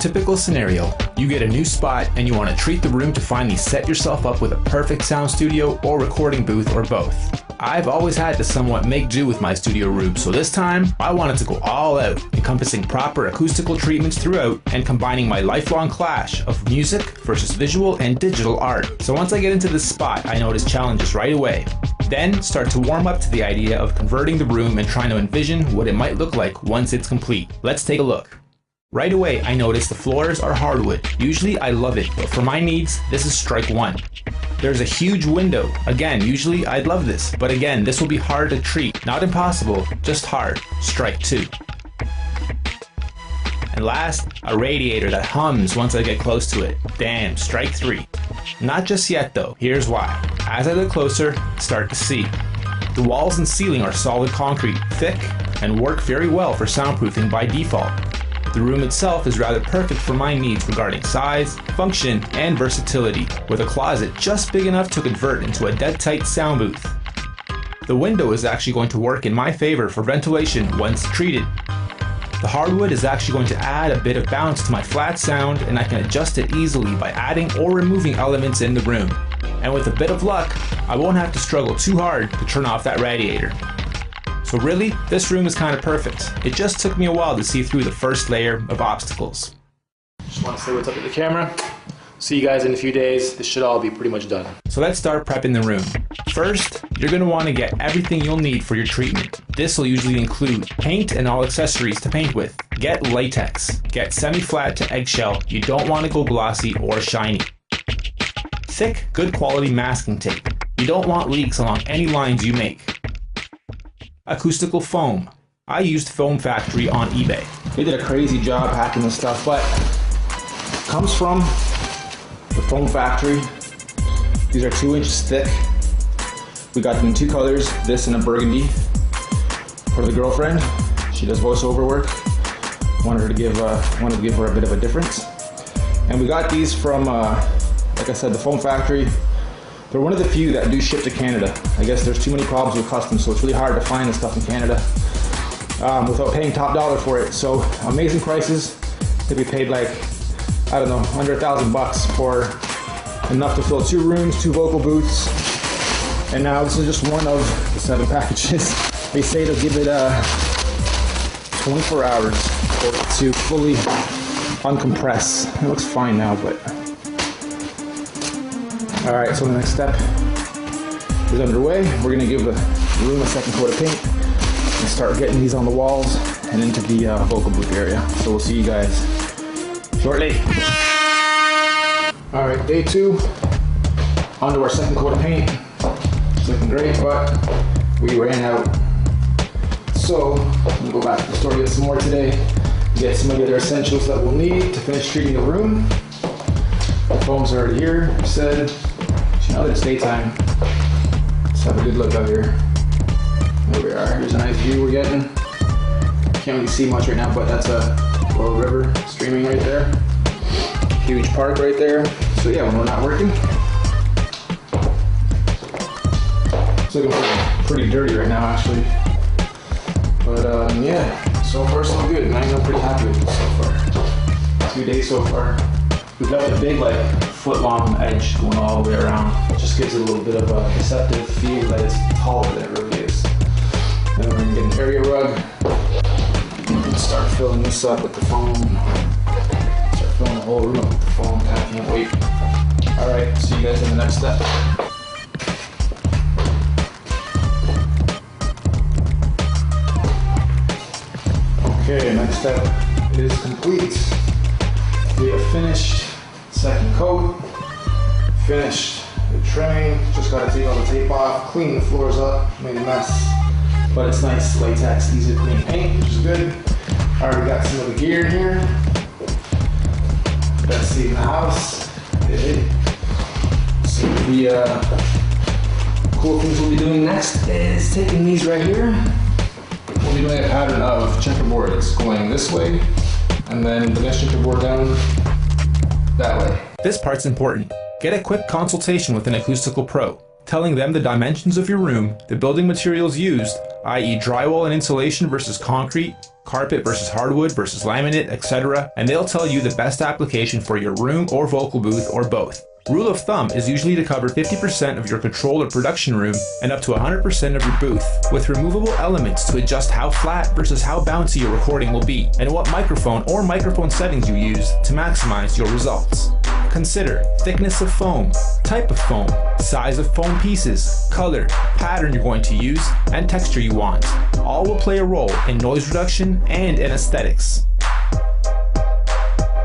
Typical scenario, you get a new spot and you want to treat the room to finally set yourself up with a perfect sound studio or recording booth or both. I've always had to somewhat make do with my studio room, so this time I wanted to go all out, encompassing proper acoustical treatments throughout and combining my lifelong clash of music versus visual and digital art. So once I get into this spot, I notice challenges right away. Then start to warm up to the idea of converting the room and trying to envision what it might look like once it's complete. Let's take a look. Right away, I notice the floors are hardwood. Usually I love it, but for my needs, this is strike one. There's a huge window. Again, usually I'd love this, but again, this will be hard to treat. Not impossible, just hard. Strike two. And last, a radiator that hums once I get close to it. Damn, strike three. Not just yet though, here's why. As I look closer, start to see. The walls and ceiling are solid concrete, thick, and work very well for soundproofing by default. The room itself is rather perfect for my needs regarding size, function, and versatility, with a closet just big enough to convert into a dead-tight sound booth. The window is actually going to work in my favor for ventilation once treated. The hardwood is actually going to add a bit of bounce to my flat sound, and I can adjust it easily by adding or removing elements in the room. And with a bit of luck, I won't have to struggle too hard to turn off that radiator. So really, this room is kind of perfect. It just took me a while to see through the first layer of obstacles. Just want to say what's up with the camera. See you guys in a few days. This should all be pretty much done. So let's start prepping the room. First, you're going to want to get everything you'll need for your treatment. This will usually include paint and all accessories to paint with. Get latex. Get semi-flat to eggshell. You don't want to go glossy or shiny. Thick, good quality masking tape. You don't want leaks along any lines you make. Acoustical foam. I used Foam Factory on eBay. They did a crazy job packing this stuff, but it comes from the Foam Factory. These are 2 inches thick. We got them in 2 colors, this and a burgundy. For the girlfriend, she does voiceover work. Wanted to give her a bit of a difference. And we got these from, like I said, the Foam Factory. They're one of the few that do ship to Canada. I guess there's too many problems with customs, so it's really hard to find this stuff in Canada without paying top dollar for it. So amazing prices. I think we paid like, I don't know, under $1,000 for enough to fill 2 rooms, 2 vocal booths. And now this is just one of the 7 packages. They say they'll give it 24 hours for it to fully uncompress. It looks fine now, but alright, so the next step is underway. We're going to give the room a second coat of paint and start getting these on the walls and into the vocal booth area. So we'll see you guys shortly. Alright, day 2, onto our second coat of paint. It's looking great, but we ran out. So I'm going to go back to the store, get some more today, get some of the other essentials that we'll need to finish treating the room. The foam's already here, like I said. Now that it's daytime, let's have a good look out here. There we are. Here's a nice view we're getting. Can't really see much right now, but that's a little river streaming right there. Huge park right there. So yeah, when we're not working, it's looking pretty dirty right now, actually. But yeah, so far so good, and I'm pretty happy with it so far. 2 days so far. We've got a big, like, foot-long edge going all the way around. It just gives it a little bit of a deceptive feel that it's taller than it really is. Then we're going to get an area rug and start filling this up with the foam. Start filling the whole room up with the foam. I can't wait. Alright, see you guys in the next step. Okay, next step is complete. We have finished second coat, finished the trimming, just got to take all the tape off, clean the floors up, made a mess, but it's nice latex, easy to clean paint, which is good. Already got some of the gear in here. Best seat in the house. So the cool things we'll be doing next is taking these right here. We'll be doing a pattern of checkerboard. It's going this way, and then the next checkerboard down that way. This part's important. Get a quick consultation with an acoustical pro. telling them the dimensions of your room, the building materials used, i.e. drywall and insulation versus concrete, carpet versus hardwood versus laminate, etc., and they'll tell you the best application for your room or vocal booth or both. Rule of thumb is usually to cover 50% of your control or production room and up to 100% of your booth, with removable elements to adjust how flat versus how bouncy your recording will be, and what microphone or microphone settings you use to maximize your results. Consider thickness of foam, type of foam, size of foam pieces, color, pattern you're going to use, and texture you want. All will play a role in noise reduction and in aesthetics.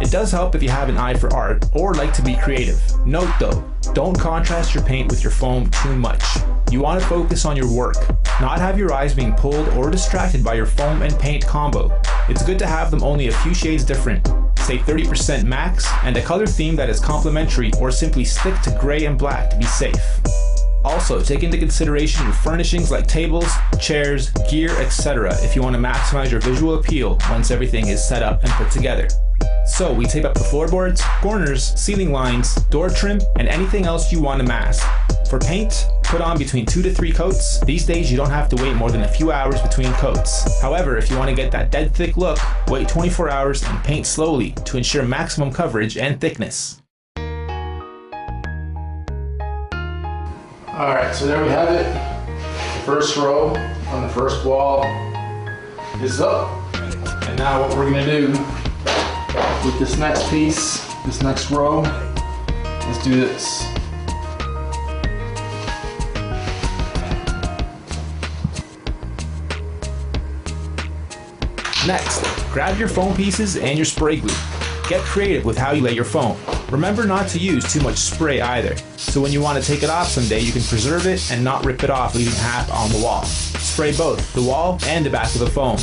It does help if you have an eye for art or like to be creative. Note though, don't contrast your paint with your foam too much. You want to focus on your work, not have your eyes being pulled or distracted by your foam and paint combo. It's good to have them only a few shades different, say 30% max, and a color theme that is complementary, or simply stick to gray and black to be safe. Also, take into consideration your furnishings like tables, chairs, gear, etc. if you want to maximize your visual appeal once everything is set up and put together. So we tape up the floorboards, corners, ceiling lines, door trim, and anything else you want to mask. For paint, put on between 2 to 3 coats. These days you don't have to wait more than a few hours between coats. However, if you want to get that dead thick look, wait 24 hours and paint slowly to ensure maximum coverage and thickness. Alright, so there we have it. The first row on the first wall is up. And now what we're going to do with this next piece, this next row, let's do this. Next, grab your foam pieces and your spray glue. Get creative with how you lay your foam. Remember not to use too much spray either, so when you want to take it off someday you can preserve it and not rip it off, leaving half on the wall. Spray both the wall and the back of the foam.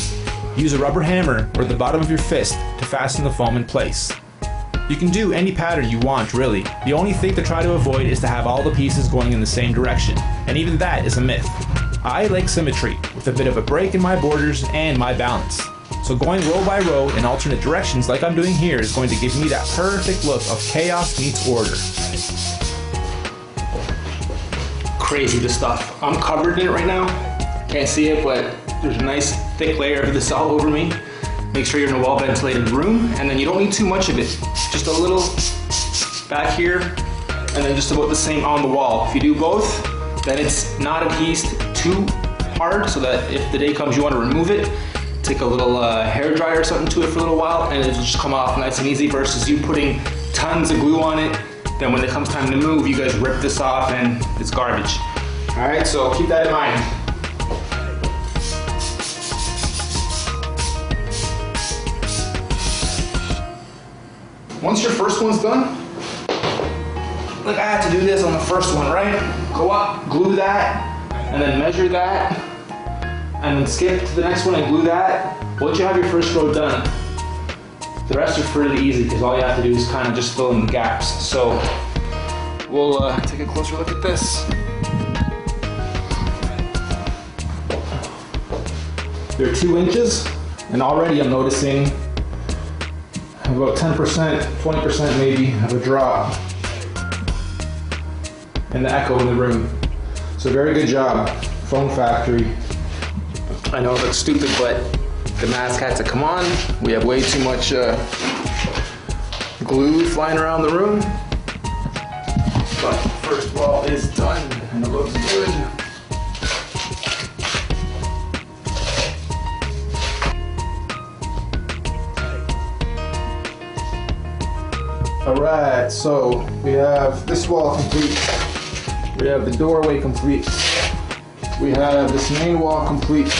Use a rubber hammer or the bottom of your fist to fasten the foam in place. You can do any pattern you want really. The only thing to try to avoid is to have all the pieces going in the same direction, and even that is a myth. I like symmetry, with a bit of a break in my borders and my balance. So going row by row in alternate directions like I'm doing here is going to give me that perfect look of chaos meets order. Crazy, this stuff. I'm covered in it right now. Can't see it, but there's a nice thick layer of this all over me. Make sure you're in a well ventilated room, and then you don't need too much of it. Just a little back here, and then just about the same on the wall. If you do both, then it's not adhesed too hard, so that if the day comes you want to remove it, take a little hair dryer or something to it for a little while, and it'll just come off nice and easy, versus you putting tons of glue on it. Then when it comes time to move, you guys rip this off and it's garbage. All right, so keep that in mind. Once your first one's done, like I had to do this on the first one, right? Go up, glue that, and then measure that, and then skip to the next one and glue that. Once you have your first row done, the rest are pretty easy because all you have to do is kind of just fill in the gaps. So we'll take a closer look at this. They're 2 inches, and already I'm noticing about 10%, 20% maybe of a drop in the echo in the room. So very good job, Foam Factory. I know it looks stupid, but the mask had to come on. We have way too much glue flying around the room. But the first wall is done and it looks good. Alright, so we have this wall complete. We have the doorway complete. We have this main wall complete.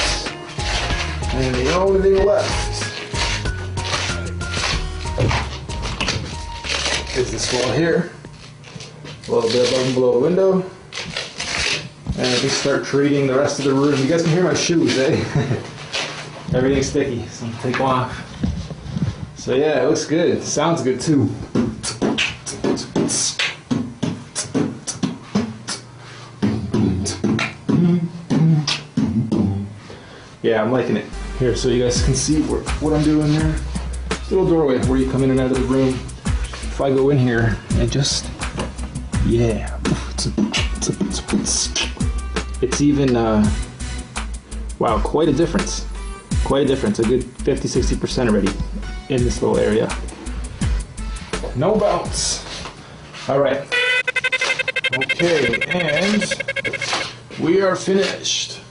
And the only thing left is this wall here. A little bit above and below the window. And we start treating the rest of the room. You guys can hear my shoes, eh? Everything's sticky, so I'm gonna take them off. So yeah, it looks good. Sounds good too. Yeah, I'm liking it. Here, so you guys can see what I'm doing there. Little doorway where you come in and out of the room. If I go in here and just, yeah. It's even, wow, quite a difference. Quite a difference, a good 50-60% already in this little area. No bounce. All right. Okay, and we are finished.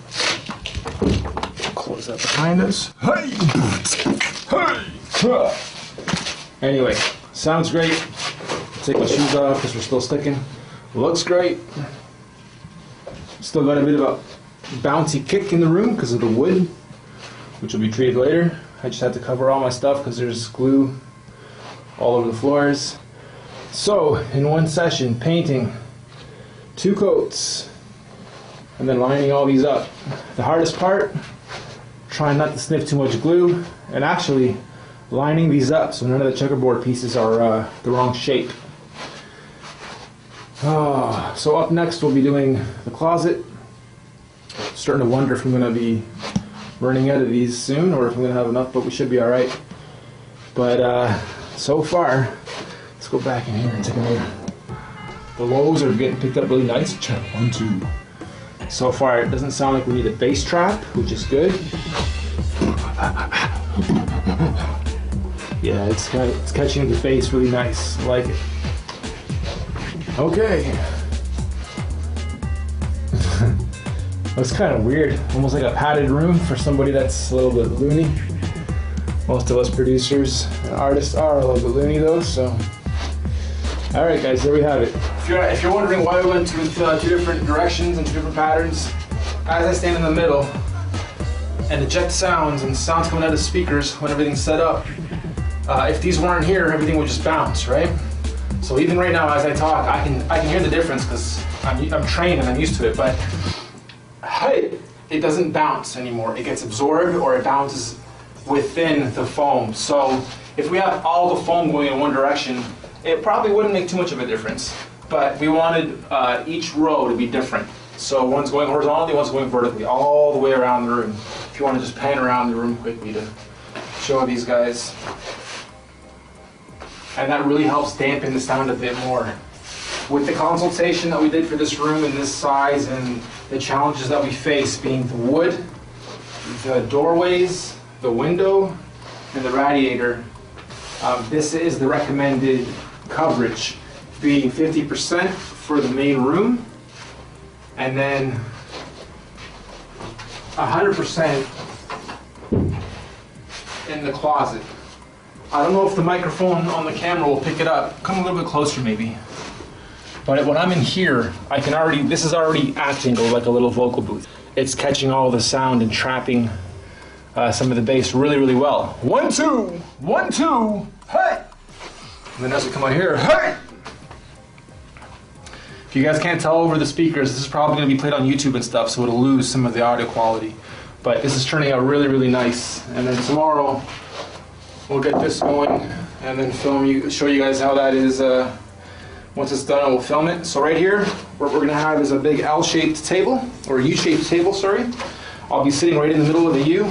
Close that behind us. Hey! Hey! Anyway, sounds great. Take my shoes off because we're still sticking. Looks great. Still got a bit of a bouncy kick in the room because of the wood, which will be treated later. I just had to cover all my stuff because there's glue all over the floors. So, in one session, painting 2 coats and then lining all these up. The hardest part, trying not to sniff too much glue and actually lining these up so none of the checkerboard pieces are the wrong shape. So up next we'll be doing the closet. Starting to wonder if I'm going to be running out of these soon or if I'm going to have enough, but we should be alright. But so far, let's go back in here and take a look. The lows are getting picked up really nice. Check 1, 2. So far it doesn't sound like we need a bass trap, which is good. Yeah, it's catching the bass really nice. I like it. Okay. Looks kind of weird. Almost like a padded room for somebody that's a little bit loony. Most of us producers and artists are a little bit loony though, so. Alright guys, there we have it. If you're wondering why we went with 2 different directions and 2 different patterns, as I stand in the middle and eject sounds and sounds coming out of speakers when everything's set up, if these weren't here, everything would just bounce, right? So even right now as I talk, I can hear the difference because I'm trained and I'm used to it, but hey, it doesn't bounce anymore. It gets absorbed or it bounces within the foam. So if we have all the foam going in one direction, it probably wouldn't make too much of a difference. But we wanted each row to be different. So one's going horizontally, one's going vertically, all the way around the room. If you want to just pan around the room quickly to show these guys. And that really helps dampen the sound a bit more. With the consultation that we did for this room and this size and the challenges that we face being the wood, the doorways, the window, and the radiator, this is the recommended coverage, being 50% for the main room and then 100% in the closet. I don't know if the microphone on the camera will pick it up. Come a little bit closer maybe. But when I'm in here, I can already, this is already acting like a little vocal booth. It's catching all the sound and trapping some of the bass really, really well. 1, 2, 1, 2, hey! And then as we come out here, hey! If you guys can't tell over the speakers, this is probably going to be played on YouTube and stuff, so it'll lose some of the audio quality. But this is turning out really, really nice. And then tomorrow, we'll get this going and then show you guys how that is. Once it's done, we'll film it. So right here, what we're going to have is a big L-shaped table, or U-shaped table, sorry. I'll be sitting right in the middle of the U.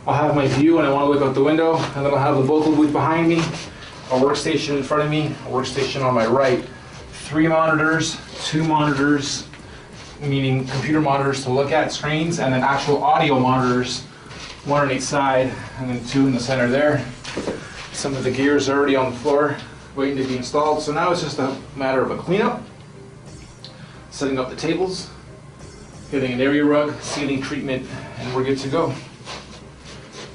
I'll have my view and I want to look out the window, and then I'll have the vocal booth behind me, a workstation in front of me, a workstation on my right. 3 monitors, 2 monitors, meaning computer monitors to look at, screens, and then actual audio monitors, 1 on each side, and then 2 in the center there. Some of the gears are already on the floor, waiting to be installed. So now it's just a matter of a cleanup, setting up the tables, getting an area rug, ceiling treatment, and we're good to go.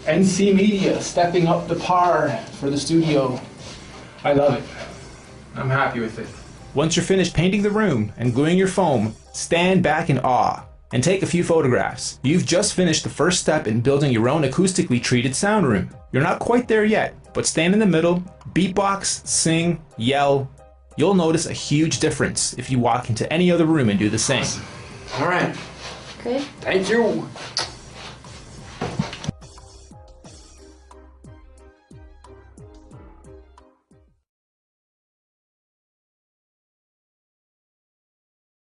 NC Media stepping up the par for the studio. I love it. I'm happy with it. Once you're finished painting the room and gluing your foam, stand back in awe and take a few photographs. You've just finished the first step in building your own acoustically treated sound room. You're not quite there yet, but stand in the middle, beatbox, sing, yell. You'll notice a huge difference if you walk into any other room and do the same. All right. Good. Thank you.